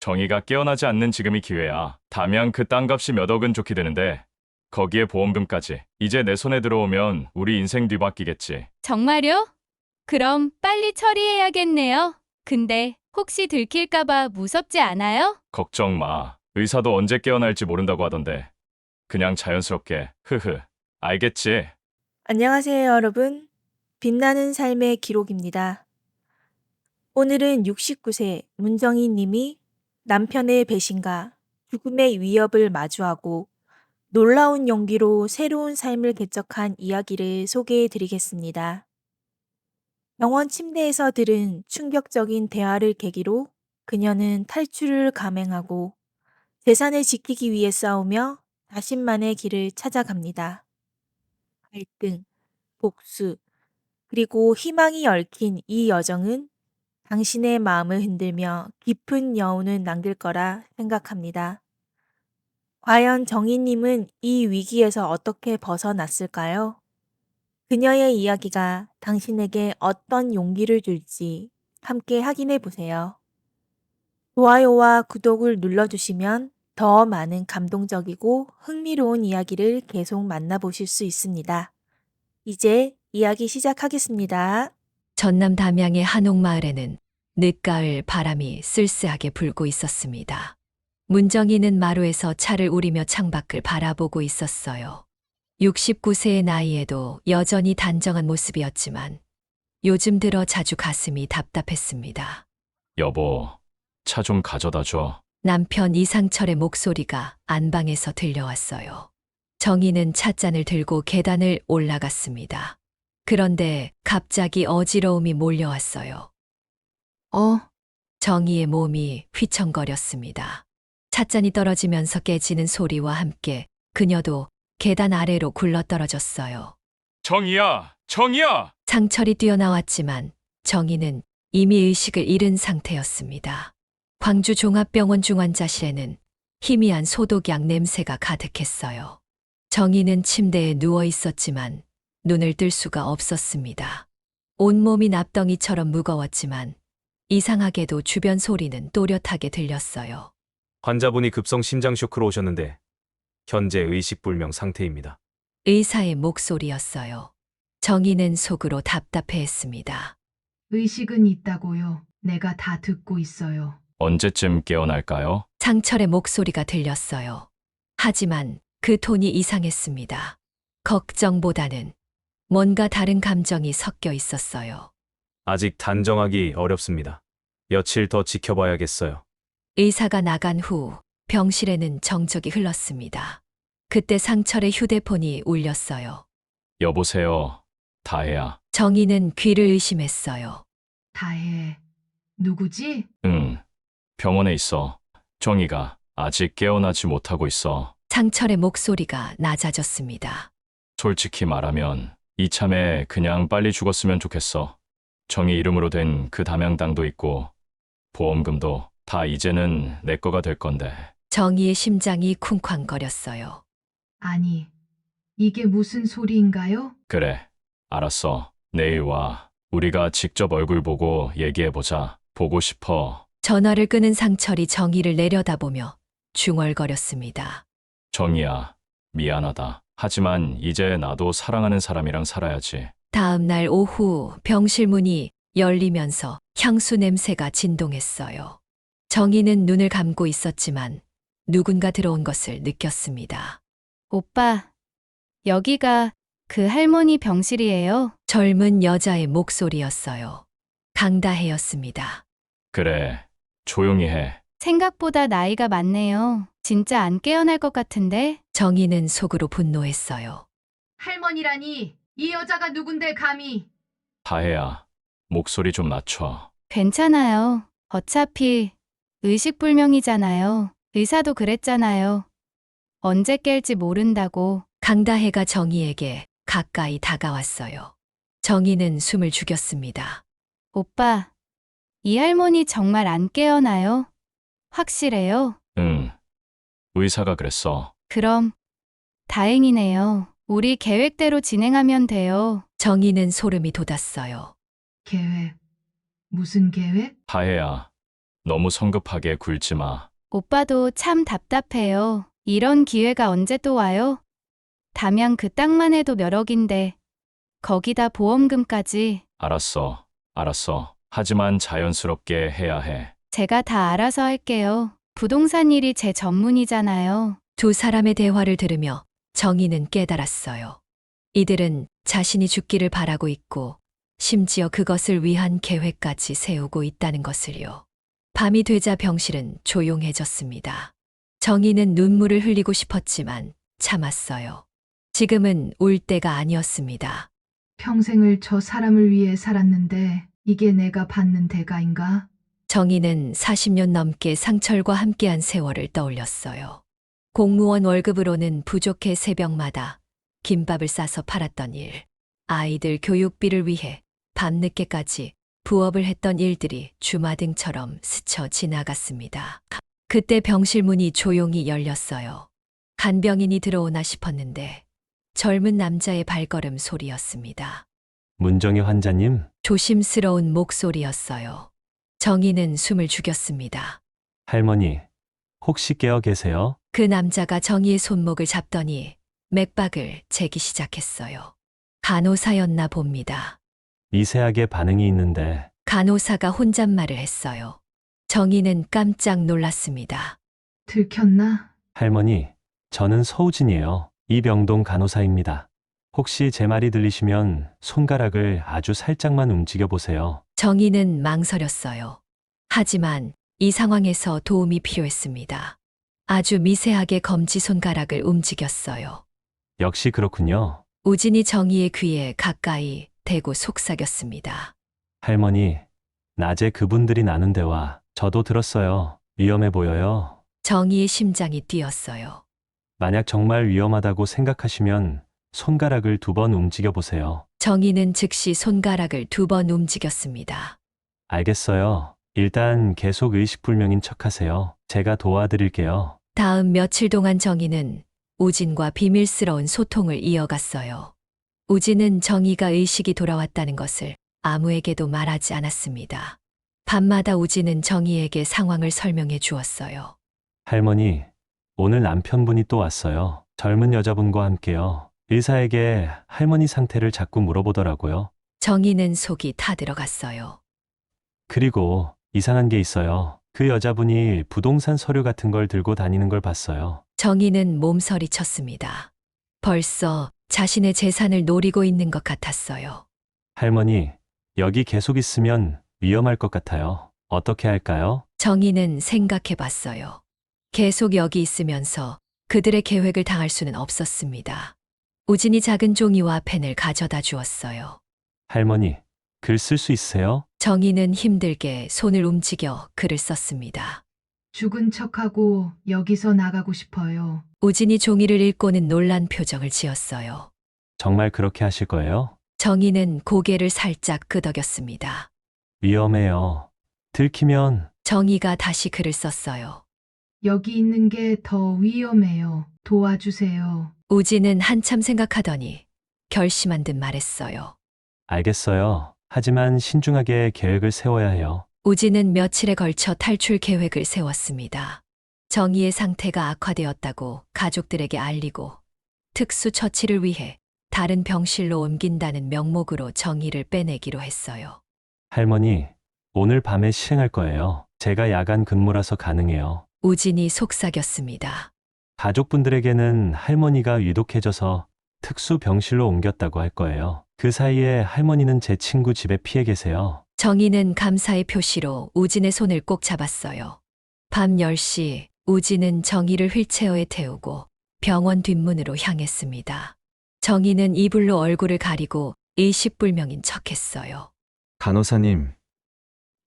정의가 깨어나지 않는 지금이 기회야. 다면 그 땅값이 몇 억은 좋게 되는데 거기에 보험금까지. 이제 내 손에 들어오면 우리 인생 뒤바뀌겠지. 정말요? 그럼 빨리 처리해야겠네요. 근데 혹시 들킬까봐 무섭지 않아요? 걱정 마. 의사도 언제 깨어날지 모른다고 하던데. 그냥 자연스럽게. 흐흐. 알겠지? 안녕하세요, 여러분. 빛나는 삶의 기록입니다. 오늘은 69세 문정희 님이 남편의 배신과 죽음의 위협을 마주하고 놀라운 용기로 새로운 삶을 개척한 이야기를 소개해 드리겠습니다. 병원 침대에서 들은 충격적인 대화를 계기로 그녀는 탈출을 감행하고 재산을 지키기 위해 싸우며 자신만의 길을 찾아갑니다. 갈등, 복수, 그리고 희망이 얽힌 이 여정은 당신의 마음을 흔들며 깊은 여운을 남길 거라 생각합니다. 과연 정희님은 이 위기에서 어떻게 벗어났을까요? 그녀의 이야기가 당신에게 어떤 용기를 줄지 함께 확인해 보세요. 좋아요와 구독을 눌러주시면 더 많은 감동적이고 흥미로운 이야기를 계속 만나보실 수 있습니다. 이제 이야기 시작하겠습니다. 전남 담양의 한옥마을에는 늦가을 바람이 쓸쓸하게 불고 있었습니다. 문정희는 마루에서 차를 우리며 창밖을 바라보고 있었어요. 69세의 나이에도 여전히 단정한 모습이었지만 요즘 들어 자주 가슴이 답답했습니다. 여보, 차 좀 가져다 줘. 남편 이상철의 목소리가 안방에서 들려왔어요. 정희는 찻잔을 들고 계단을 올라갔습니다. 그런데 갑자기 어지러움이 몰려왔어요. 정희의 몸이 휘청거렸습니다. 찻잔이 떨어지면서 깨지는 소리와 함께 그녀도 계단 아래로 굴러떨어졌어요. 정의야! 정의야! 상철이 뛰어나왔지만 정희는 이미 의식을 잃은 상태였습니다. 광주 종합병원 중환자실에는 희미한 소독약 냄새가 가득했어요. 정희는 침대에 누워 있었지만 눈을 뜰 수가 없었습니다. 온몸이 납덩이처럼 무거웠지만 이상하게도 주변 소리는 또렷하게 들렸어요. 환자분이 급성 심장 쇼크로 오셨는데 현재 의식불명 상태입니다. 의사의 목소리였어요. 정희는 속으로 답답해했습니다. 의식은 있다고요. 내가 다 듣고 있어요. 언제쯤 깨어날까요? 상철의 목소리가 들렸어요. 하지만 그 톤이 이상했습니다. 걱정보다는 뭔가 다른 감정이 섞여 있었어요. 아직 단정하기 어렵습니다. 며칠 더 지켜봐야겠어요. 의사가 나간 후 병실에는 정적이 흘렀습니다. 그때 상철의 휴대폰이 울렸어요. 여보세요. 다혜야. 정희는 귀를 의심했어요. 다혜. 누구지? 응. 병원에 있어. 정의가 아직 깨어나지 못하고 있어. 상철의 목소리가 낮아졌습니다. 솔직히 말하면 이참에 그냥 빨리 죽었으면 좋겠어. 정의 이름으로 된 그 담양땅도 있고 보험금도 다 이제는 내 거가 될 건데. 정희의 심장이 쿵쾅거렸어요. 아니, 이게 무슨 소리인가요? 그래. 알았어. 내일 와. 우리가 직접 얼굴 보고 얘기해보자. 보고 싶어. 전화를 끄는 상철이 정희를 내려다보며 중얼거렸습니다. 정의야. 미안하다. 하지만 이제 나도 사랑하는 사람이랑 살아야지. 다음 날 오후 병실 문이 열리면서 향수 냄새가 진동했어요. 정희는 눈을 감고 있었지만 누군가 들어온 것을 느꼈습니다. 오빠, 여기가 그 할머니 병실이에요? 젊은 여자의 목소리였어요. 강다혜였습니다. 그래. 조용히 해. 생각보다 나이가 많네요. 진짜 안 깨어날 것 같은데? 정희는 속으로 분노했어요. 할머니라니, 이 여자가 누군데 감히. 다혜야. 목소리 좀 낮춰. 괜찮아요. 어차피 의식불명이잖아요. 의사도 그랬잖아요. 언제 깰지 모른다고. 강다혜가 정희에게 가까이 다가왔어요. 정희는 숨을 죽였습니다. 오빠, 이 할머니 정말 안 깨어나요? 확실해요? 응. 의사가 그랬어. 그럼 다행이네요. 우리 계획대로 진행하면 돼요. 정희는 소름이 돋았어요. 계획. 무슨 계획? 다혜야. 너무 성급하게 굴지 마. 오빠도 참 답답해요. 이런 기회가 언제 또 와요? 담양 그 땅만 해도 몇 억인데 거기다 보험금까지. 알았어. 알았어. 하지만 자연스럽게 해야 해. 제가 다 알아서 할게요. 부동산 일이 제 전문이잖아요. 두 사람의 대화를 들으며 정희는 깨달았어요. 이들은 자신이 죽기를 바라고 있고 심지어 그것을 위한 계획까지 세우고 있다는 것을요. 밤이 되자 병실은 조용해졌습니다. 정희는 눈물을 흘리고 싶었지만 참았어요. 지금은 울 때가 아니었습니다. 평생을 저 사람을 위해 살았는데 이게 내가 받는 대가인가? 정희는 40년 넘게 상철과 함께한 세월을 떠올렸어요. 공무원 월급으로는 부족해 새벽마다 김밥을 싸서 팔았던 일, 아이들 교육비를 위해 밤늦게까지 부업을 했던 일들이 주마등처럼 스쳐 지나갔습니다. 그때 병실 문이 조용히 열렸어요. 간병인이 들어오나 싶었는데 젊은 남자의 발걸음 소리였습니다. 문정희 환자님, 조심스러운 목소리였어요. 정희는 숨을 죽였습니다. 할머니, 혹시 깨어 계세요? 그 남자가 정희의 손목을 잡더니 맥박을 재기 시작했어요. 간호사였나 봅니다. 미세하게 반응이 있는데 간호사가 혼잣말을 했어요. 정희는 깜짝 놀랐습니다. 들켰나? 할머니, 저는 서우진이에요. 이병동 간호사입니다. 혹시 제 말이 들리시면 손가락을 아주 살짝만 움직여 보세요. 정희는 망설였어요. 하지만 이 상황에서 도움이 필요했습니다. 아주 미세하게 검지 손가락을 움직였어요. 역시 그렇군요. 우진이 정희의 귀에 가까이 대고 속삭였습니다. 할머니, 낮에 그분들이 나눈 대화 저도 들었어요. 위험해 보여요. 정희의 심장이 뛰었어요. 만약 정말 위험하다고 생각하시면 손가락을 2번 움직여 보세요. 정희는 즉시 손가락을 2번 움직였습니다. 알겠어요. 일단 계속 의식불명인 척하세요. 제가 도와드릴게요. 다음 며칠 동안 정희는 우진과 비밀스러운 소통을 이어갔어요. 우진은 정희가 의식이 돌아왔다는 것을 아무에게도 말하지 않았습니다. 밤마다 우진은 정희에게 상황을 설명해 주었어요. 할머니, 오늘 남편분이 또 왔어요. 젊은 여자분과 함께요. 의사에게 할머니 상태를 자꾸 물어보더라고요. 정희는 속이 타들어갔어요. 그리고 이상한 게 있어요. 그 여자분이 부동산 서류 같은 걸 들고 다니는 걸 봤어요. 정희는 몸서리쳤습니다. 벌써 자신의 재산을 노리고 있는 것 같았어요. 할머니, 여기 계속 있으면 위험할 것 같아요. 어떻게 할까요? 정희는 생각해 봤어요. 계속 여기 있으면서 그들의 계획을 당할 수는 없었습니다. 우진이 작은 종이와 펜을 가져다 주었어요. 할머니, 글 쓸 수 있으세요? 정희는 힘들게 손을 움직여 글을 썼습니다. 죽은 척하고 여기서 나가고 싶어요. 우진이 종이를 읽고는 놀란 표정을 지었어요. 정말 그렇게 하실 거예요? 정희는 고개를 살짝 끄덕였습니다. 위험해요. 들키면 정희가 다시 글을 썼어요. 여기 있는 게 더 위험해요. 도와주세요. 우진은 한참 생각하더니 결심한 듯 말했어요. 알겠어요. 하지만 신중하게 계획을 세워야 해요. 우진은 며칠에 걸쳐 탈출 계획을 세웠습니다. 정희의 상태가 악화되었다고 가족들에게 알리고 특수 처치를 위해 다른 병실로 옮긴다는 명목으로 정희를 빼내기로 했어요. 할머니, 오늘 밤에 실행할 거예요. 제가 야간 근무라서 가능해요. 우진이 속삭였습니다. 가족분들에게는 할머니가 위독해져서 특수 병실로 옮겼다고 할 거예요. 그 사이에 할머니는 제 친구 집에 피해 계세요. 정희는 감사의 표시로 우진의 손을 꼭 잡았어요. 밤 10시 우진은 정희를 휠체어에 태우고 병원 뒷문으로 향했습니다. 정희는 이불로 얼굴을 가리고 일식불명인 척했어요. 간호사님,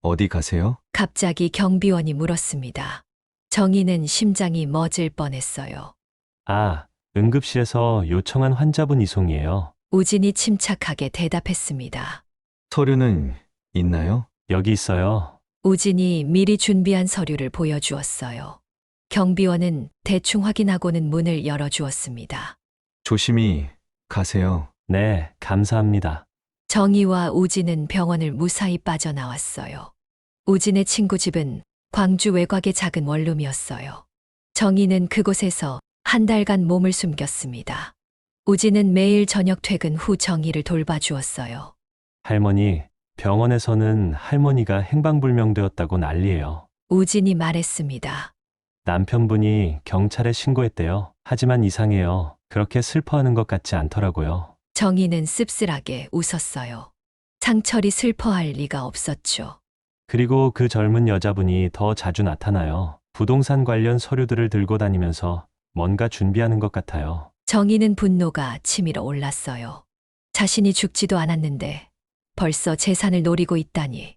어디 가세요? 갑자기 경비원이 물었습니다. 정희는 심장이 멎을 뻔했어요. 아, 응급실에서 요청한 환자분 이송이에요. 우진이 침착하게 대답했습니다. 서류는 있나요? 여기 있어요. 우진이 미리 준비한 서류를 보여주었어요. 경비원은 대충 확인하고는 문을 열어주었습니다. 조심히 가세요. 네, 감사합니다. 정희와 우진은 병원을 무사히 빠져나왔어요. 우진의 친구 집은 광주 외곽의 작은 원룸이었어요. 정희는 그곳에서 한 달간 몸을 숨겼습니다. 우진은 매일 저녁 퇴근 후 정희를 돌봐주었어요. 할머니, 병원에서는 할머니가 행방불명되었다고 난리예요. 우진이 말했습니다. 남편분이 경찰에 신고했대요. 하지만 이상해요. 그렇게 슬퍼하는 것 같지 않더라고요. 정희는 씁쓸하게 웃었어요. 상철이 슬퍼할 리가 없었죠. 그리고 그 젊은 여자분이 더 자주 나타나요. 부동산 관련 서류들을 들고 다니면서 뭔가 준비하는 것 같아요. 정희는 분노가 치밀어 올랐어요. 자신이 죽지도 않았는데 벌써 재산을 노리고 있다니.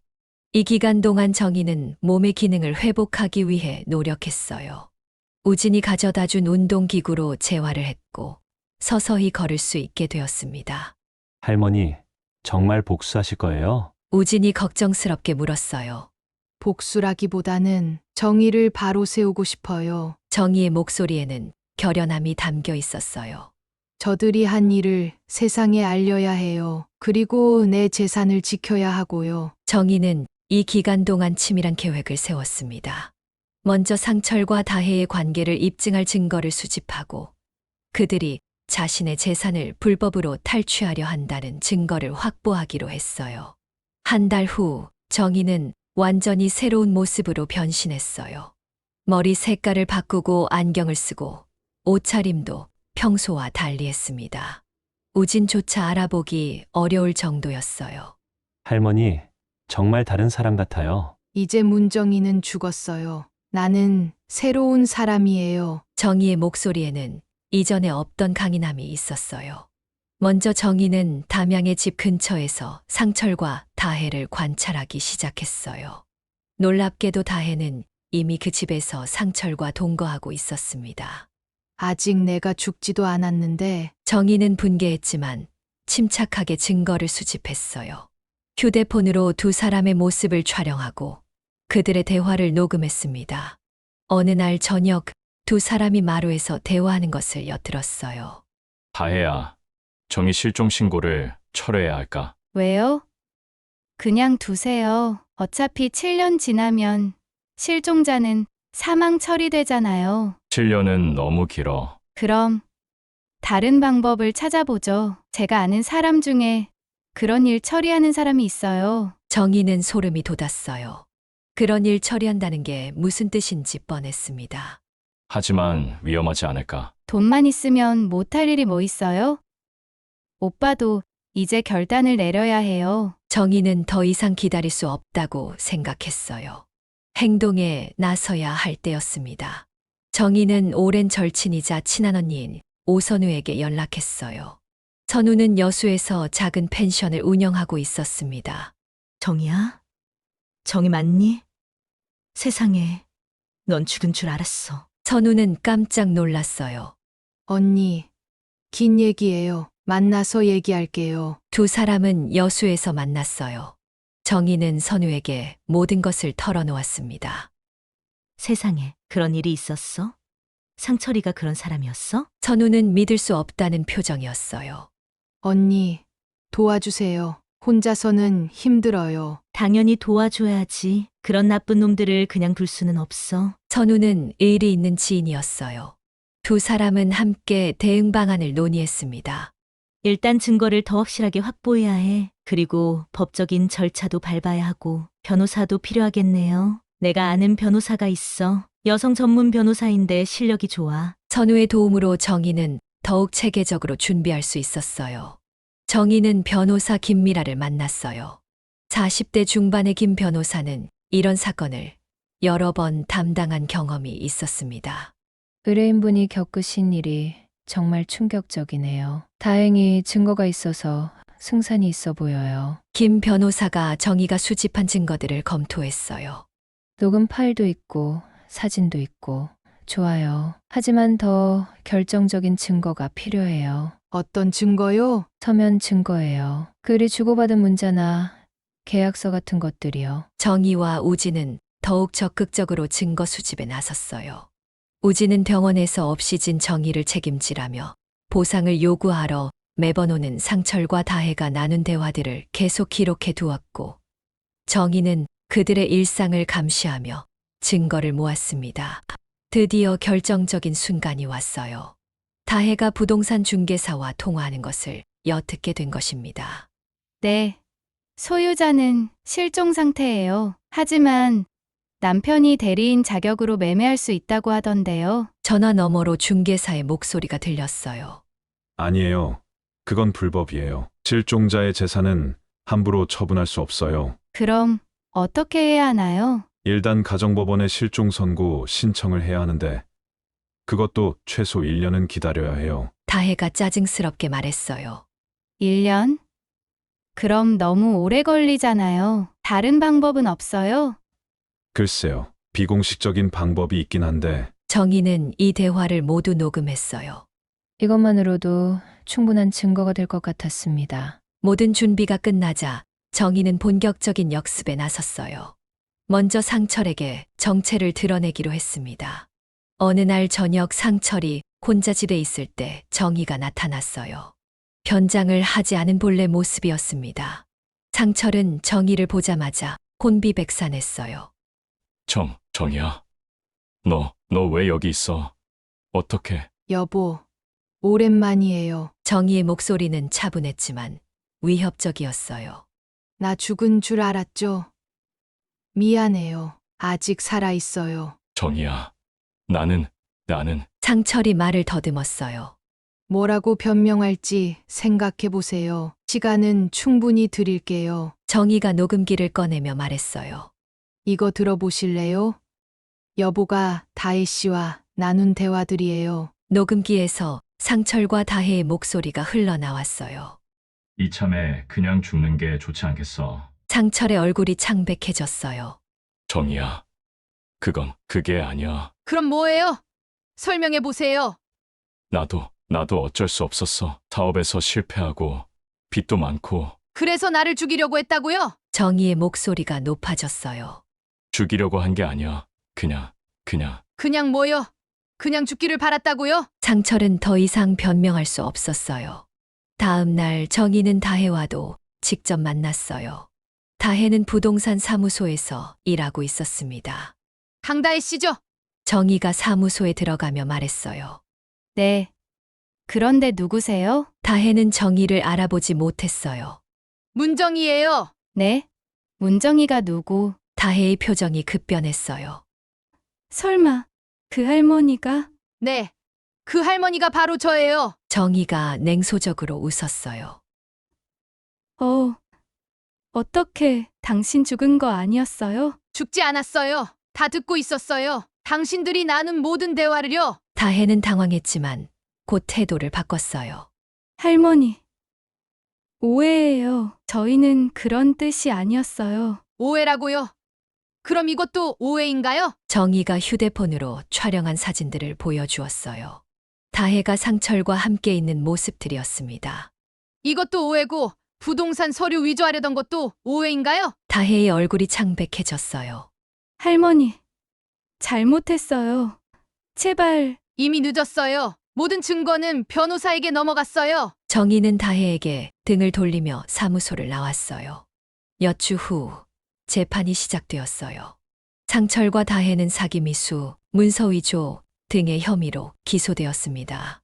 이 기간 동안 정희는 몸의 기능을 회복하기 위해 노력했어요. 우진이 가져다 준 운동기구로 재활을 했고 서서히 걸을 수 있게 되었습니다. 할머니, 정말 복수하실 거예요? 우진이 걱정스럽게 물었어요. 복수라기보다는 정의를 바로 세우고 싶어요. 정희의 목소리에는 결연함이 담겨 있었어요. 저들이 한 일을 세상에 알려야 해요. 그리고 내 재산을 지켜야 하고요. 정희는 이 기간 동안 치밀한 계획을 세웠습니다. 먼저 상철과 다혜의 관계를 입증할 증거를 수집하고 그들이 자신의 재산을 불법으로 탈취하려 한다는 증거를 확보하기로 했어요. 한 달 후 정희는 완전히 새로운 모습으로 변신했어요. 머리 색깔을 바꾸고 안경을 쓰고 옷차림도 평소와 달리 했습니다. 우진조차 알아보기 어려울 정도였어요. 할머니, 정말 다른 사람 같아요. 이제 문정희는 죽었어요. 나는 새로운 사람이에요. 정희의 목소리에는 이전에 없던 강인함이 있었어요. 먼저 정희는 담양의 집 근처에서 상철과 다혜를 관찰하기 시작했어요. 놀랍게도 다혜는 이미 그 집에서 상철과 동거하고 있었습니다. 아직 내가 죽지도 않았는데 정희는 분개했지만 침착하게 증거를 수집했어요. 휴대폰으로 두 사람의 모습을 촬영하고 그들의 대화를 녹음했습니다. 어느 날 저녁 두 사람이 마루에서 대화하는 것을 엿들었어요. 다혜야, 정희 실종 신고를 철회해야 할까? 왜요? 그냥 두세요. 어차피 7년 지나면 실종자는 사망 처리되잖아요. 7년은 너무 길어. 그럼 다른 방법을 찾아보죠. 제가 아는 사람 중에 그런 일 처리하는 사람이 있어요. 정희는 소름이 돋았어요. 그런 일 처리한다는 게 무슨 뜻인지 뻔했습니다. 하지만 위험하지 않을까? 돈만 있으면 못할 일이 뭐 있어요? 오빠도 이제 결단을 내려야 해요. 정희는 더 이상 기다릴 수 없다고 생각했어요. 행동에 나서야 할 때였습니다. 정희는 오랜 절친이자 친한 언니인 오선우에게 연락했어요. 선우는 여수에서 작은 펜션을 운영하고 있었습니다. 정희야? 정희 맞니? 세상에, 넌 죽은 줄 알았어. 선우는 깜짝 놀랐어요. 언니, 긴 얘기예요. 만나서 얘기할게요. 두 사람은 여수에서 만났어요. 정희는 선우에게 모든 것을 털어놓았습니다. 세상에, 그런 일이 있었어? 상철이가 그런 사람이었어? 선우는 믿을 수 없다는 표정이었어요. 언니, 도와주세요. 혼자서는 힘들어요. 당연히 도와줘야지. 그런 나쁜 놈들을 그냥 둘 수는 없어. 선우는 의리 있는 지인이었어요. 두 사람은 함께 대응 방안을 논의했습니다. 일단 증거를 더 확실하게 확보해야 해. 그리고 법적인 절차도 밟아야 하고 변호사도 필요하겠네요. 내가 아는 변호사가 있어. 여성 전문 변호사인데 실력이 좋아. 선우의 도움으로 정희는 더욱 체계적으로 준비할 수 있었어요. 정희는 변호사 김미라를 만났어요. 40대 중반의 김 변호사는 이런 사건을 여러 번 담당한 경험이 있었습니다. 의뢰인분이 겪으신 일이 정말 충격적이네요. 다행히 증거가 있어서 승산이 있어 보여요. 김 변호사가 정희가 수집한 증거들을 검토했어요. 녹음 파일도 있고 사진도 있고 좋아요. 하지만 더 결정적인 증거가 필요해요. 어떤 증거요? 서면 증거예요. 글이 주고받은 문자나 계약서 같은 것들이요. 정희와 우진은 더욱 적극적으로 증거 수집에 나섰어요. 우진은 병원에서 없이진 정희를 책임지라며 보상을 요구하러 매번 오는 상철과 다혜가 나눈 대화들을 계속 기록해 두었고 정희는 그들의 일상을 감시하며 증거를 모았습니다. 드디어 결정적인 순간이 왔어요. 다혜가 부동산 중개사와 통화하는 것을 엿듣게 된 것입니다. 네. 소유자는 실종 상태예요. 하지만 남편이 대리인 자격으로 매매할 수 있다고 하던데요. 전화 너머로 중개사의 목소리가 들렸어요. 아니에요. 그건 불법이에요. 실종자의 재산은 함부로 처분할 수 없어요. 그럼 어떻게 해야 하나요? 일단 가정법원에 실종 선고 신청을 해야 하는데 그것도 최소 1년은 기다려야 해요. 다혜가 짜증스럽게 말했어요. 1년? 그럼 너무 오래 걸리잖아요. 다른 방법은 없어요? 글쎄요. 비공식적인 방법이 있긴 한데 정희는 이 대화를 모두 녹음했어요. 이것만으로도 충분한 증거가 될 것 같았습니다. 모든 준비가 끝나자 정희는 본격적인 역습에 나섰어요. 먼저 상철에게 정체를 드러내기로 했습니다. 어느 날 저녁 상철이 혼자 집에 있을 때 정희가 나타났어요. 변장을 하지 않은 본래 모습이었습니다. 상철은 정희를 보자마자 혼비백산했어요. 정이야. 너 왜 여기 있어? 어떻게? 여보, 오랜만이에요. 정희의 목소리는 차분했지만 위협적이었어요. 나 죽은 줄 알았죠? 미안해요. 아직 살아있어요. 정이야. 나는 상철이 말을 더듬었어요. 뭐라고 변명할지 생각해 보세요. 시간은 충분히 드릴게요. 정희가 녹음기를 꺼내며 말했어요. 이거 들어보실래요? 여보가 다혜 씨와 나눈 대화들이에요. 녹음기에서 상철과 다혜의 목소리가 흘러나왔어요. 이참에 그냥 죽는 게 좋지 않겠어. 상철의 얼굴이 창백해졌어요. 정이야. 그게 아니야. 그럼 뭐예요? 설명해 보세요. 나도 어쩔 수 없었어. 사업에서 실패하고 빚도 많고. 그래서 나를 죽이려고 했다고요? 정희의 목소리가 높아졌어요. 죽이려고 한 게 아니야. 그냥 뭐요? 그냥 죽기를 바랐다고요? 상철은 더 이상 변명할 수 없었어요. 다음 날 정희는 다혜와도 직접 만났어요. 다혜는 부동산 사무소에서 일하고 있었습니다. 강다혜 씨죠? 정희가 사무소에 들어가며 말했어요. 네. 그런데 누구세요? 다혜는 정희를 알아보지 못했어요. 문정이에요. 네? 문정이가 누구? 다혜의 표정이 급변했어요. 설마 그 할머니가? 네. 그 할머니가 바로 저예요. 정희가 냉소적으로 웃었어요. 어떻게 당신 죽은 거 아니었어요? 죽지 않았어요. 다 듣고 있었어요. 당신들이 나눈 모든 대화를요. 다혜는 당황했지만 곧 태도를 바꿨어요. 할머니. 오해예요. 저희는 그런 뜻이 아니었어요. 오해라고요. 그럼 이것도 오해인가요? 정희가 휴대폰으로 촬영한 사진들을 보여주었어요. 다혜가 상철과 함께 있는 모습들이었습니다. 이것도 오해고 부동산 서류 위조하려던 것도 오해인가요? 다혜의 얼굴이 창백해졌어요. 할머니. 잘못했어요. 제발. 이미 늦었어요. 모든 증거는 변호사에게 넘어갔어요. 정희는 다혜에게 등을 돌리며 사무소를 나왔어요. 몇 주 후 재판이 시작되었어요. 상철과 다혜는 사기미수, 문서위조 등의 혐의로 기소되었습니다.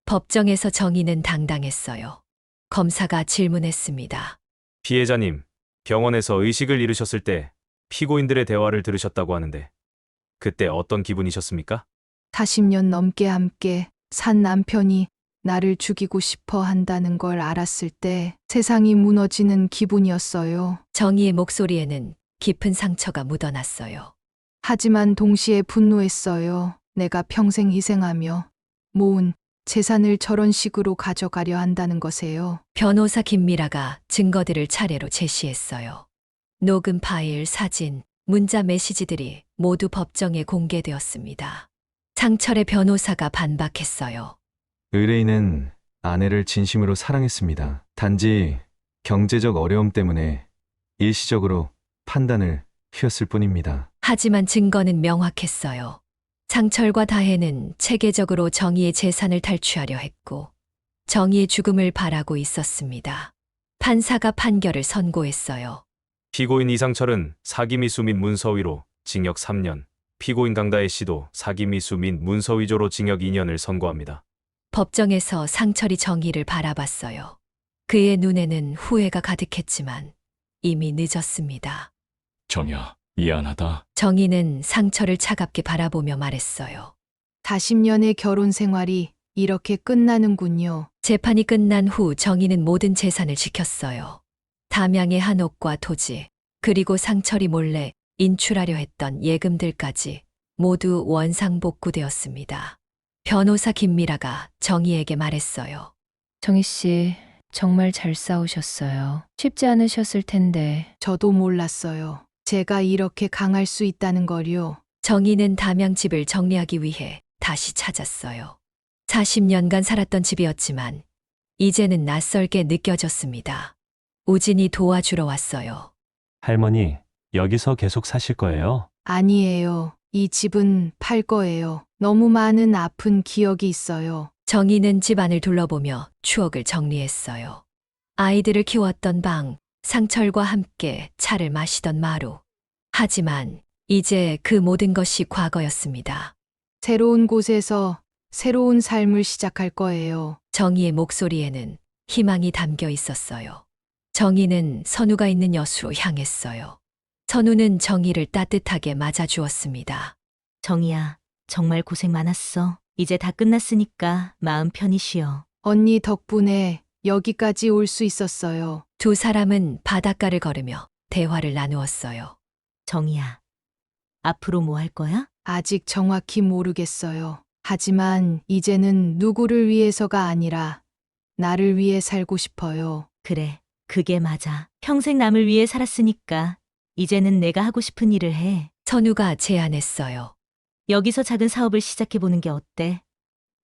법정에서 정희는 당당했어요. 검사가 질문했습니다. 피해자님, 병원에서 의식을 잃으셨을 때 피고인들의 대화를 들으셨다고 하는데 그때 어떤 기분이셨습니까? 40년 넘게 함께 산 남편이 나를 죽이고 싶어 한다는 걸 알았을 때 세상이 무너지는 기분이었어요. 정희의 목소리에는 깊은 상처가 묻어났어요. 하지만 동시에 분노했어요. 내가 평생 희생하며 모은 재산을 저런 식으로 가져가려 한다는 것에요. 변호사 김미라가 증거들을 차례로 제시했어요. 녹음 파일, 사진, 문자 메시지들이 모두 법정에 공개되었습니다. 상철의 변호사가 반박했어요. 의뢰인은 아내를 진심으로 사랑했습니다. 단지 경제적 어려움 때문에 일시적으로 판단을 휘었을 뿐입니다. 하지만 증거는 명확했어요. 상철과 다혜는 체계적으로 정의의 재산을 탈취하려 했고 정의의 죽음을 바라고 있었습니다. 판사가 판결을 선고했어요. 피고인 이상철은 사기미수 및 문서위로 징역 3년, 피고인 강다혜 씨도 사기 미수 및 문서 위조로 징역 2년을 선고합니다. 법정에서 상철이 정의를 바라봤어요. 그의 눈에는 후회가 가득했지만 이미 늦었습니다. 정희야, 미안하다. 정의는 상철을 차갑게 바라보며 말했어요. 40년의 결혼 생활이 이렇게 끝나는군요. 재판이 끝난 후 정의는 모든 재산을 지켰어요. 담양의 한옥과 토지, 그리고 상철이 몰래 인출하려 했던 예금들까지 모두 원상복구되었습니다. 변호사 김미라가 정희에게 말했어요. 정희 씨, 정말 잘 싸우셨어요. 쉽지 않으셨을 텐데. 저도 몰랐어요. 제가 이렇게 강할 수 있다는 걸요. 정희는 담양집을 정리하기 위해 다시 찾았어요. 40년간 살았던 집이었지만 이제는 낯설게 느껴졌습니다. 우진이 도와주러 왔어요. 할머니, 여기서 계속 사실 거예요? 아니에요. 이 집은 팔 거예요. 너무 많은 아픈 기억이 있어요. 정희는 집안을 둘러보며 추억을 정리했어요. 아이들을 키웠던 방, 상철과 함께 차를 마시던 마루. 하지만 이제 그 모든 것이 과거였습니다. 새로운 곳에서 새로운 삶을 시작할 거예요. 정희의 목소리에는 희망이 담겨 있었어요. 정희는 선우가 있는 여수로 향했어요. 선우는 정희를 따뜻하게 맞아주었습니다. 정희야, 정말 고생 많았어. 이제 다 끝났으니까 마음 편히 쉬어. 언니 덕분에 여기까지 올 수 있었어요. 두 사람은 바닷가를 걸으며 대화를 나누었어요. 정희야, 앞으로 뭐 할 거야? 아직 정확히 모르겠어요. 하지만 이제는 누구를 위해서가 아니라 나를 위해 살고 싶어요. 그래, 그게 맞아. 평생 남을 위해 살았으니까 이제는 내가 하고 싶은 일을 해. 선우가 제안했어요. 여기서 작은 사업을 시작해보는 게 어때?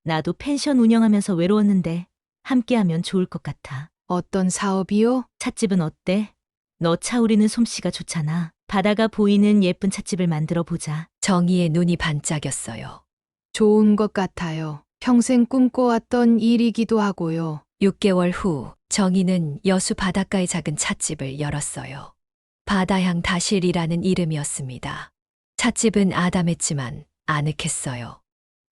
나도 펜션 운영하면서 외로웠는데 함께하면 좋을 것 같아. 어떤 사업이요? 찻집은 어때? 너 차오르는 솜씨가 좋잖아. 바다가 보이는 예쁜 찻집을 만들어 보자. 정희의 눈이 반짝였어요. 좋은 것 같아요. 평생 꿈꿔왔던 일이기도 하고요. 6개월 후 정희는 여수 바닷가의 작은 찻집을 열었어요. 바다향 다실이라는 이름이었습니다. 찻집은 아담했지만 아늑했어요.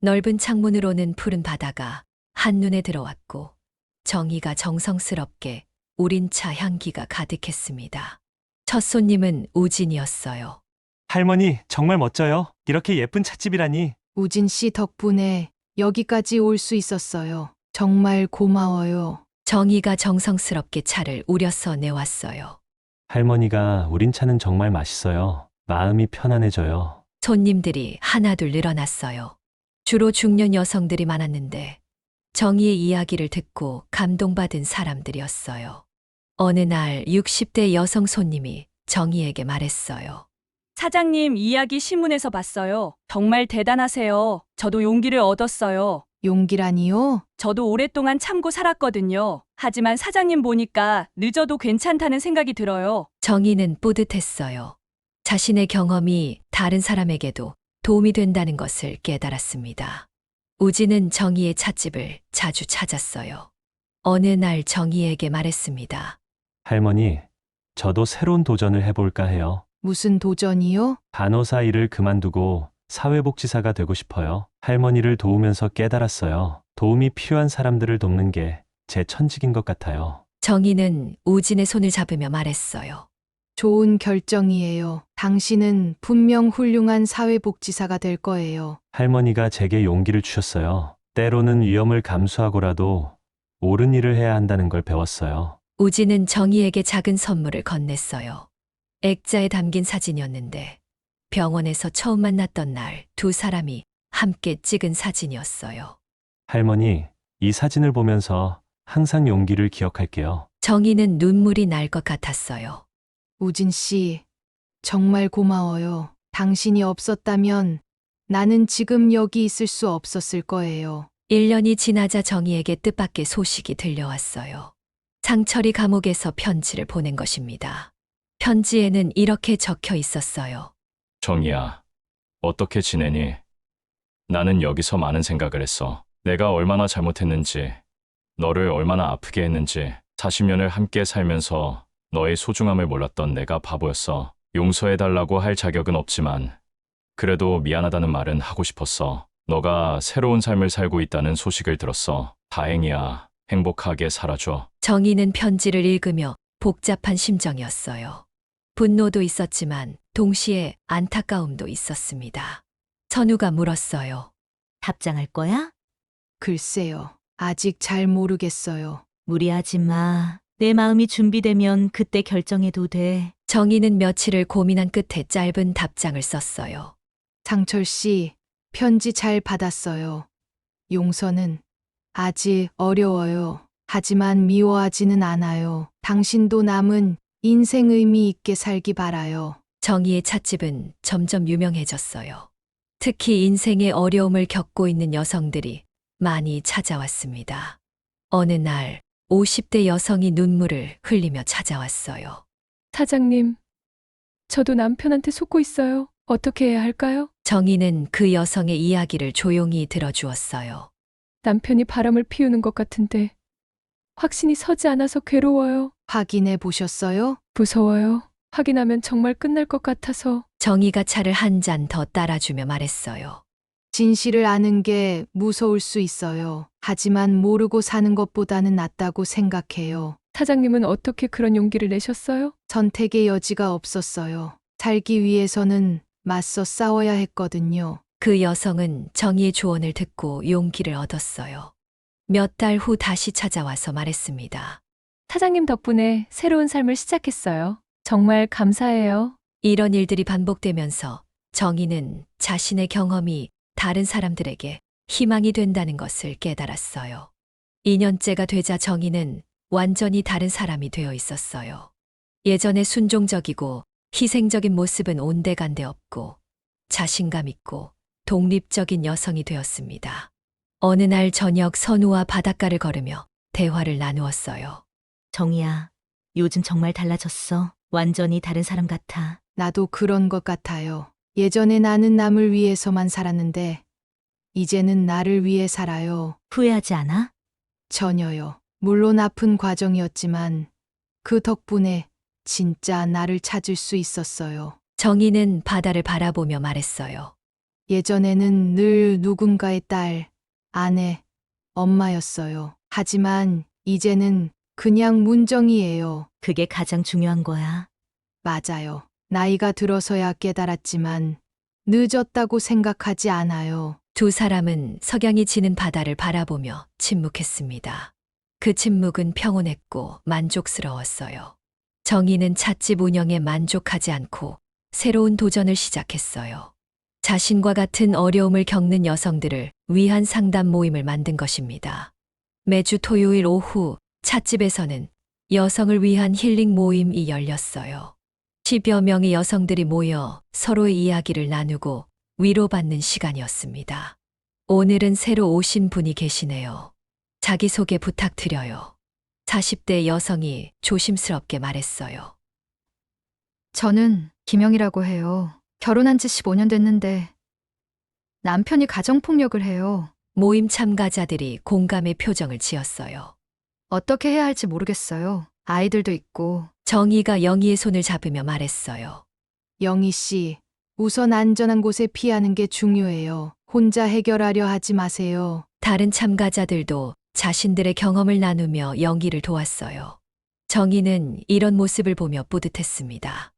넓은 창문으로는 푸른 바다가 한눈에 들어왔고 정희가 정성스럽게 우린 차 향기가 가득했습니다. 첫 손님은 우진이었어요. 할머니, 정말 멋져요. 이렇게 예쁜 찻집이라니. 우진 씨 덕분에 여기까지 올 수 있었어요. 정말 고마워요. 정희가 정성스럽게 차를 우려서 내왔어요. 할머니가 우린 차는 정말 맛있어요. 마음이 편안해져요. 손님들이 하나둘 늘어났어요. 주로 중년 여성들이 많았는데 정희의 이야기를 듣고 감동받은 사람들이었어요. 어느 날 60대 여성 손님이 정희에게 말했어요. 사장님 이야기 신문에서 봤어요. 정말 대단하세요. 저도 용기를 얻었어요. 용기라니요? 저도 오랫동안 참고 살았거든요. 하지만 사장님 보니까 늦어도 괜찮다는 생각이 들어요. 정희는 뿌듯했어요. 자신의 경험이 다른 사람에게도 도움이 된다는 것을 깨달았습니다. 우진은 정희의 찻집을 자주 찾았어요. 어느 날 정희에게 말했습니다. 할머니, 저도 새로운 도전을 해볼까 해요. 무슨 도전이요? 간호사 일을 그만두고 사회복지사가 되고 싶어요. 할머니를 도우면서 깨달았어요. 도움이 필요한 사람들을 돕는 게 제 천직인 것 같아요. 정희는 우진의 손을 잡으며 말했어요. 좋은 결정이에요. 당신은 분명 훌륭한 사회복지사가 될 거예요. 할머니가 제게 용기를 주셨어요. 때로는 위험을 감수하고라도 옳은 일을 해야 한다는 걸 배웠어요. 우진은 정희에게 작은 선물을 건넸어요. 액자에 담긴 사진이었는데 병원에서 처음 만났던 날 두 사람이 함께 찍은 사진이었어요. 할머니, 이 사진을 보면서 항상 용기를 기억할게요. 정희는 눈물이 날 것 같았어요. 우진 씨, 정말 고마워요. 당신이 없었다면 나는 지금 여기 있을 수 없었을 거예요. 1년이 지나자 정희에게 뜻밖의 소식이 들려왔어요. 상철이 감옥에서 편지를 보낸 것입니다. 편지에는 이렇게 적혀 있었어요. 정희야, 어떻게 지내니? 나는 여기서 많은 생각을 했어. 내가 얼마나 잘못했는지, 너를 얼마나 아프게 했는지, 40년을 함께 살면서 너의 소중함을 몰랐던 내가 바보였어. 용서해달라고 할 자격은 없지만 그래도 미안하다는 말은 하고 싶었어. 너가 새로운 삶을 살고 있다는 소식을 들었어. 다행이야. 행복하게 살아줘. 정희는 편지를 읽으며 복잡한 심정이었어요. 분노도 있었지만 동시에 안타까움도 있었습니다. 선우가 물었어요. 답장할 거야? 글쎄요. 아직 잘 모르겠어요. 무리하지 마. 내 마음이 준비되면 그때 결정해도 돼. 정희는 며칠을 고민한 끝에 짧은 답장을 썼어요. 상철 씨, 편지 잘 받았어요. 용서는 아직 어려워요. 하지만 미워하지는 않아요. 당신도 남은 인생 의미 있게 살기 바라요. 정희의 찻집은 점점 유명해졌어요. 특히 인생의 어려움을 겪고 있는 여성들이 많이 찾아왔습니다. 어느 날 50대 여성이 눈물을 흘리며 찾아왔어요. 사장님, 저도 남편한테 속고 있어요. 어떻게 해야 할까요? 정희는 그 여성의 이야기를 조용히 들어주었어요. 남편이 바람을 피우는 것 같은데 확신이 서지 않아서 괴로워요. 확인해 보셨어요? 무서워요. 확인하면 정말 끝날 것 같아서. 정희가 차를 한 잔 더 따라주며 말했어요. 진실을 아는 게 무서울 수 있어요. 하지만 모르고 사는 것보다는 낫다고 생각해요. 사장님은 어떻게 그런 용기를 내셨어요? 선택의 여지가 없었어요. 살기 위해서는 맞서 싸워야 했거든요. 그 여성은 정희의 조언을 듣고 용기를 얻었어요. 몇 달 후 다시 찾아와서 말했습니다. 사장님 덕분에 새로운 삶을 시작했어요. 정말 감사해요. 이런 일들이 반복되면서 정희는 자신의 경험이 다른 사람들에게 희망이 된다는 것을 깨달았어요. 2년째가 되자 정희는 완전히 다른 사람이 되어 있었어요. 예전에 순종적이고 희생적인 모습은 온데간데 없고 자신감 있고 독립적인 여성이 되었습니다. 어느 날 저녁 선우와 바닷가를 걸으며 대화를 나누었어요. 정희야, 요즘 정말 달라졌어. 완전히 다른 사람 같아. 나도 그런 것 같아요. 예전에 나는 남을 위해서만 살았는데 이제는 나를 위해 살아요. 후회하지 않아? 전혀요. 물론 아픈 과정이었지만 그 덕분에 진짜 나를 찾을 수 있었어요. 정희는 바다를 바라보며 말했어요. 예전에는 늘 누군가의 딸, 아내, 엄마였어요. 하지만 이제는 그냥 문정이에요. 그게 가장 중요한 거야. 맞아요. 나이가 들어서야 깨달았지만 늦었다고 생각하지 않아요. 두 사람은 석양이 지는 바다를 바라보며 침묵했습니다. 그 침묵은 평온했고 만족스러웠어요. 정희는 찻집 운영에 만족하지 않고 새로운 도전을 시작했어요. 자신과 같은 어려움을 겪는 여성들을 위한 상담 모임을 만든 것입니다. 매주 토요일 오후 찻집에서는 여성을 위한 힐링 모임이 열렸어요. 10여 명의 여성들이 모여 서로의 이야기를 나누고 위로받는 시간이었습니다. 오늘은 새로 오신 분이 계시네요. 자기소개 부탁드려요. 40대 여성이 조심스럽게 말했어요. 저는 김영이라고 해요. 결혼한 지 15년 됐는데 남편이 가정폭력을 해요. 모임 참가자들이 공감의 표정을 지었어요. 어떻게 해야 할지 모르겠어요. 아이들도 있고. 정희가 영희의 손을 잡으며 말했어요. 영희 씨, 우선 안전한 곳에 피하는 게 중요해요. 혼자 해결하려 하지 마세요. 다른 참가자들도 자신들의 경험을 나누며 영희를 도왔어요. 정희는 이런 모습을 보며 뿌듯했습니다.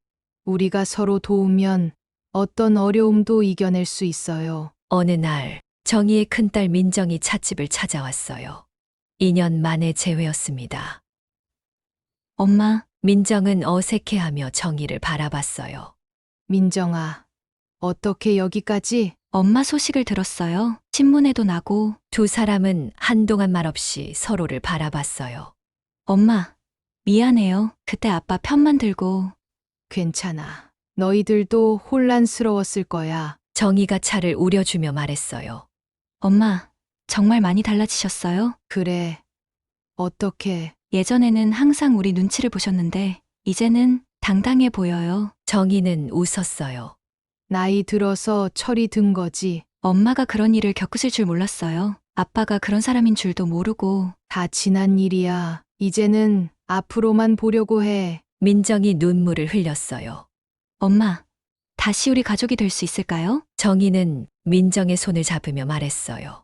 우리가 서로 도우면 어떤 어려움도 이겨낼 수 있어요. 어느 날 정희의 큰딸 민정이 찻집을 찾아왔어요. 2년 만에 재회였습니다. 엄마, 민정은 어색해하며 정희를 바라봤어요. 민정아, 어떻게 여기까지? 엄마 소식을 들었어요. 신문에도 나고. 두 사람은 한동안 말없이 서로를 바라봤어요. 엄마, 미안해요. 그때 아빠 편만 들고. 괜찮아. 너희들도 혼란스러웠을 거야. 정희가 차를 우려주며 말했어요. 엄마, 정말 많이 달라지셨어요? 그래. 어떻게? 예전에는 항상 우리 눈치를 보셨는데 이제는 당당해 보여요. 정희는 웃었어요. 나이 들어서 철이 든 거지. 엄마가 그런 일을 겪으실 줄 몰랐어요. 아빠가 그런 사람인 줄도 모르고. 다 지난 일이야. 이제는 앞으로만 보려고 해. 민정이 눈물을 흘렸어요. 엄마, 다시 우리 가족이 될 수 있을까요? 정희는 민정의 손을 잡으며 말했어요.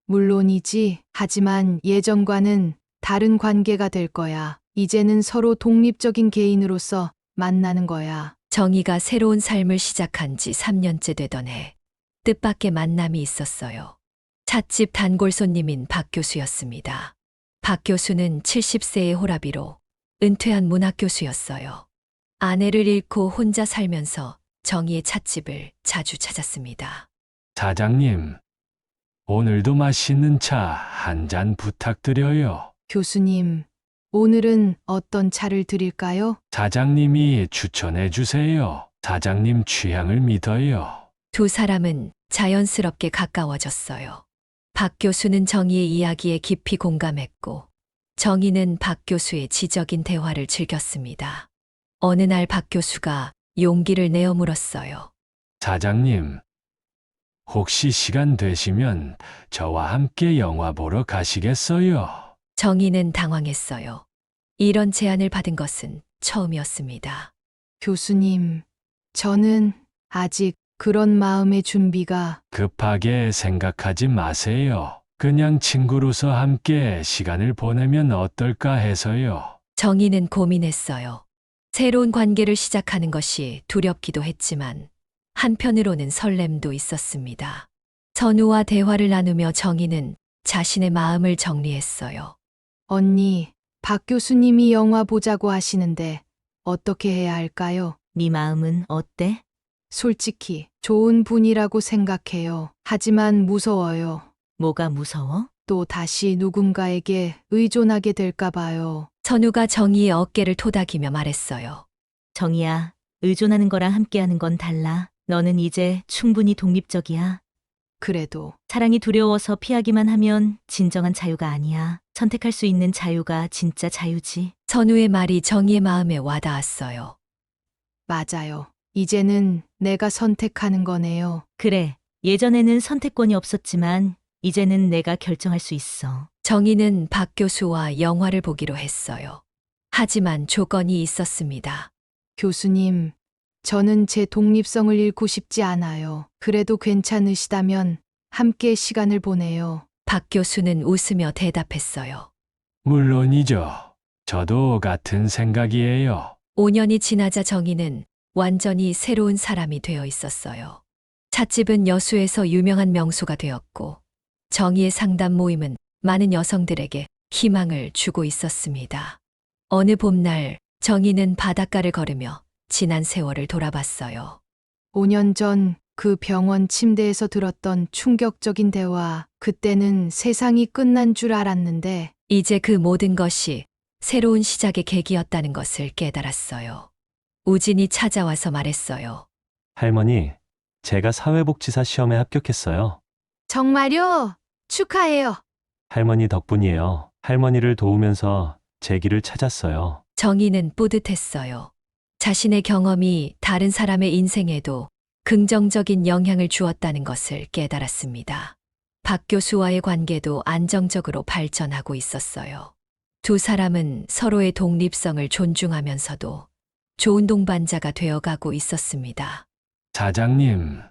물론이지. 하지만 예전과는 다른 관계가 될 거야. 이제는 서로 독립적인 개인으로서 만나는 거야. 정희가 새로운 삶을 시작한 지 3년째 되던 해, 뜻밖의 만남이 있었어요. 찻집 단골 손님인 박 교수였습니다. 박 교수는 70세의 호라비로 은퇴한 문학 교수였어요. 아내를 잃고 혼자 살면서 정희의 찻집을 자주 찾았습니다. 사장님, 오늘도 맛있는 차 한 잔 부탁드려요. 교수님, 오늘은 어떤 차를 드릴까요? 사장님이 추천해 주세요. 사장님 취향을 믿어요. 두 사람은 자연스럽게 가까워졌어요. 박 교수는 정희의 이야기에 깊이 공감했고, 정희는 박 교수의 지적인 대화를 즐겼습니다. 어느 날 박 교수가 용기를 내어 물었어요. 사장님, 혹시 시간 되시면 저와 함께 영화 보러 가시겠어요? 정희는 당황했어요. 이런 제안을 받은 것은 처음이었습니다. 교수님, 저는 아직 그런 마음의 준비가 급하게 생각하지 마세요. 그냥 친구로서 함께 시간을 보내면 어떨까 해서요. 정희는 고민했어요. 새로운 관계를 시작하는 것이 두렵기도 했지만 한편으로는 설렘도 있었습니다. 선우와 대화를 나누며 정희는 자신의 마음을 정리했어요. 언니, 박 교수님이 영화 보자고 하시는데 어떻게 해야 할까요? 네 마음은 어때? 솔직히 좋은 분이라고 생각해요. 하지만 무서워요. 뭐가 무서워? 또 다시 누군가에게 의존하게 될까 봐요. 선우가 정희의 어깨를 토닥이며 말했어요. 정희야, 의존하는 거랑 함께하는 건 달라. 너는 이제 충분히 독립적이야. 그래도 사랑이 두려워서 피하기만 하면 진정한 자유가 아니야. 선택할 수 있는 자유가 진짜 자유지. 선우의 말이 정희의 마음에 와닿았어요. 맞아요. 이제는 내가 선택하는 거네요. 그래, 예전에는 선택권이 없었지만 이제는 내가 결정할 수 있어. 정희는 박 교수와 영화를 보기로 했어요. 하지만 조건이 있었습니다. 교수님, 저는 제 독립성을 잃고 싶지 않아요. 그래도 괜찮으시다면 함께 시간을 보내요. 박 교수는 웃으며 대답했어요. 물론이죠. 저도 같은 생각이에요. 5년이 지나자 정희는 완전히 새로운 사람이 되어 있었어요. 찻집은 여수에서 유명한 명소가 되었고, 정희의 상담 모임은 많은 여성들에게 희망을 주고 있었습니다. 어느 봄날 정희는 바닷가를 걸으며 지난 세월을 돌아봤어요. 5년 전 그 병원 침대에서 들었던 충격적인 대화, 그때는 세상이 끝난 줄 알았는데 이제 그 모든 것이 새로운 시작의 계기였다는 것을 깨달았어요. 우진이 찾아와서 말했어요. 할머니, 제가 사회복지사 시험에 합격했어요. 정말요? 축하해요. 할머니 덕분이에요. 할머니를 도우면서 제 길을 찾았어요. 정희는 뿌듯했어요. 자신의 경험이 다른 사람의 인생에도 긍정적인 영향을 주었다는 것을 깨달았습니다. 박 교수와의 관계도 안정적으로 발전하고 있었어요. 두 사람은 서로의 독립성을 존중하면서도 좋은 동반자가 되어가고 있었습니다. 사장님,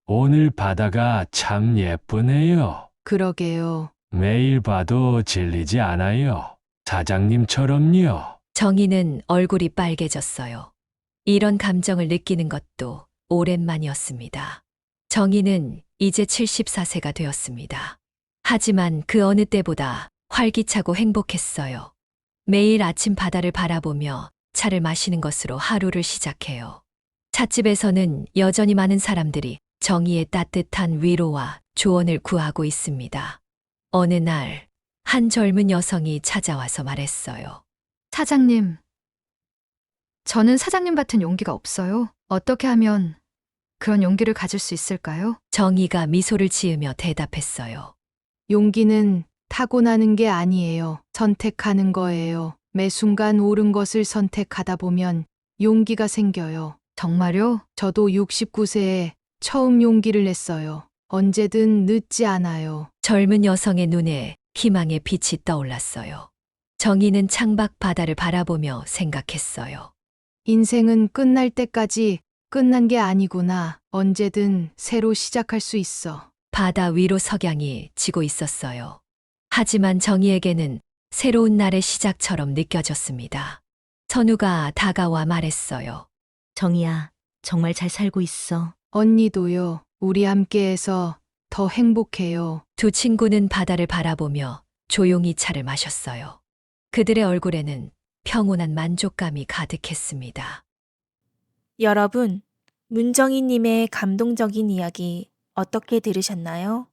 오늘 바다가 참 예쁘네요. 그러게요. 매일 봐도 질리지 않아요. 사장님처럼요. 정희는 얼굴이 빨개졌어요. 이런 감정을 느끼는 것도 오랜만이었습니다. 정희는 이제 74세가 되었습니다. 하지만 그 어느 때보다 활기차고 행복했어요. 매일 아침 바다를 바라보며 차를 마시는 것으로 하루를 시작해요. 찻집에서는 여전히 많은 사람들이 정희의 따뜻한 위로와 조언을 구하고 있습니다. 어느 날, 한 젊은 여성이 찾아와서 말했어요. 사장님, 저는 사장님 같은 용기가 없어요. 어떻게 하면 그런 용기를 가질 수 있을까요? 정희가 미소를 지으며 대답했어요. 용기는 타고나는 게 아니에요. 선택하는 거예요. 매 순간 옳은 것을 선택하다 보면 용기가 생겨요. 정말요? 저도 69세에 처음 용기를 냈어요. 언제든 늦지 않아요. 젊은 여성의 눈에 희망의 빛이 떠올랐어요. 정희는 창밖 바다를 바라보며 생각했어요. 인생은 끝날 때까지 끝난 게 아니구나. 언제든 새로 시작할 수 있어. 바다 위로 석양이 지고 있었어요. 하지만 정희에게는 새로운 날의 시작처럼 느껴졌습니다. 선우가 다가와 말했어요. 정희야, 정말 잘 살고 있어. 언니도요. 우리 함께해서 더 행복해요. 두 친구는 바다를 바라보며 조용히 차를 마셨어요. 그들의 얼굴에는 평온한 만족감이 가득했습니다. 여러분, 문정희님의 감동적인 이야기 어떻게 들으셨나요?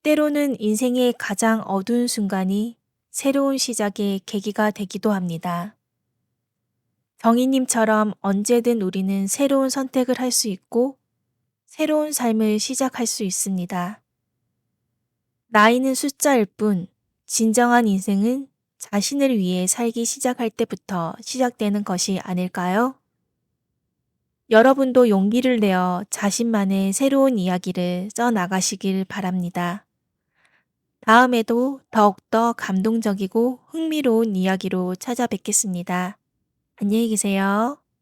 때로는 인생의 가장 어두운 순간이 새로운 시작의 계기가 되기도 합니다. 정희님처럼 언제든 우리는 새로운 선택을 할 수 있고 새로운 삶을 시작할 수 있습니다. 나이는 숫자일 뿐 진정한 인생은 자신을 위해 살기 시작할 때부터 시작되는 것이 아닐까요? 여러분도 용기를 내어 자신만의 새로운 이야기를 써나가시길 바랍니다. 다음에도 더욱더 감동적이고 흥미로운 이야기로 찾아뵙겠습니다. 안녕히 계세요.